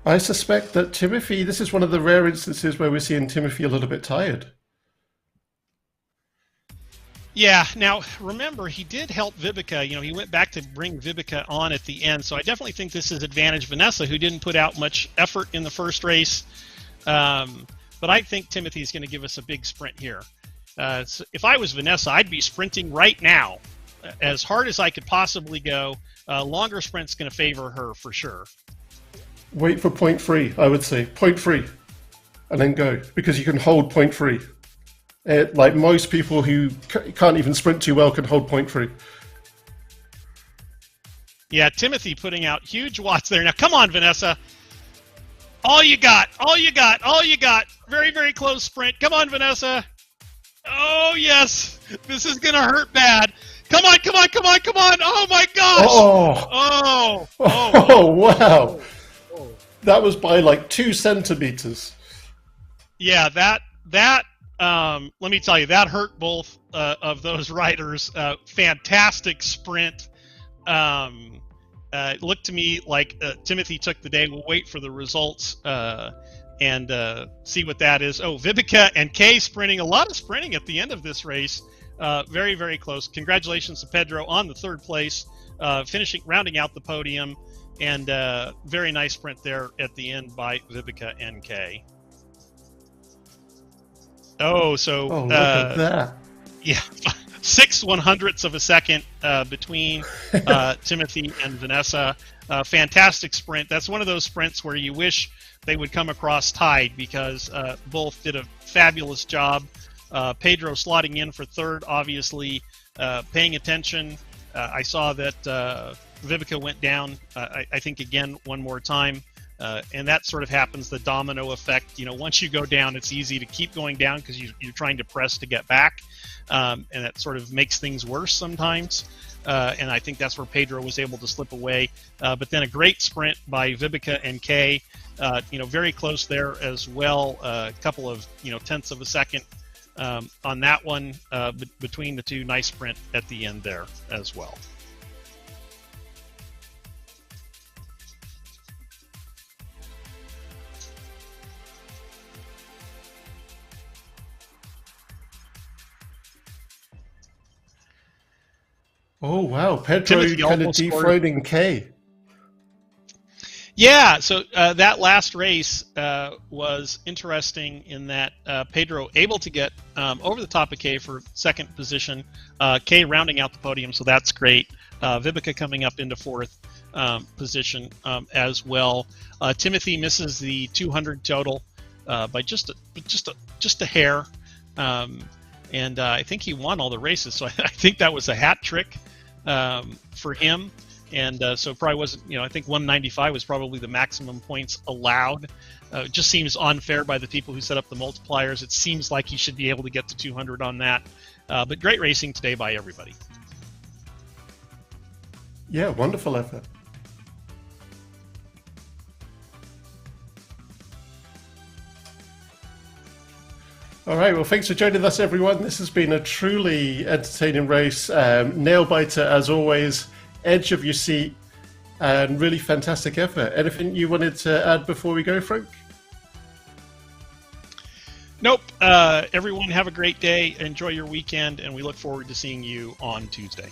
I suspect that Timothy, this is one of the rare instances where we're seeing Timothy a little bit tired. Yeah, now remember, he did help Vibeke. He went back to bring Vibeke on at the end, so I definitely think this is advantage Vanessa, who didn't put out much effort in the first race. But I think Timothy's going to give us a big sprint here. So if I was Vanessa, I'd be sprinting right now, as hard as I could possibly go. Longer sprint's going to favor her for sure. Wait for 0.3, I would say. 0.3, and then go, because you can hold 0.3. Like most people who can't even sprint too well can hold 0.3. Yeah, Timothy putting out huge watts there. Now, come on, Vanessa. All you got, all you got, all you got. Very, very close sprint. Come on, Vanessa. Oh, yes. This is going to hurt bad. Come on, come on, come on, come on. Oh, my gosh. Oh, wow. That was by like 2 centimeters. Yeah, that let me tell you, that hurt both of those riders. Fantastic sprint. It looked to me like Timothy took the day. We'll wait for the results and see what that is. Oh, Vibeke and Kay sprinting. A lot of sprinting at the end of this race. Very, very close. Congratulations to Pedro on the 3rd place, rounding out the podium, and very nice sprint there at the end by Vibeke and Kay. Look at that. Yeah, 6/100ths of a second between Timothy and Vanessa. Fantastic sprint. That's one of those sprints where you wish they would come across tied, because both did a fabulous job. Pedro slotting in for 3rd, obviously paying attention. I saw that Vibeke went down, I think, again one more time. And that sort of happens, the domino effect. Once you go down, it's easy to keep going down because you're trying to press to get back. And that sort of makes things worse sometimes. And I think that's where Pedro was able to slip away. But then a great sprint by Vibeke and Kay, very close there as well. A couple of, tenths of a second on that one between the two. Nice sprint at the end there as well. Oh, wow. Pedro kind of dethroning Kay. Yeah, so that last race was interesting in that Pedro able to get over the top of Kay for 2nd position. Kay rounding out the podium, so that's great. Vibeke coming up into 4th position as well. Timothy misses the 200 total by just a hair. And I think he won all the races, so I think that was a hat trick for him. And so probably wasn't, I think 195 was probably the maximum points allowed. It just seems unfair by the people who set up the multipliers. It seems like he should be able to get to 200 on that. But great racing today by everybody. Yeah, wonderful effort. All right, well, thanks for joining us, everyone. This has been a truly entertaining race. Nail-biter, as always, edge of your seat, and really fantastic effort. Anything you wanted to add before we go, Frank? Nope. Everyone have a great day. Enjoy your weekend, and we look forward to seeing you on Tuesday.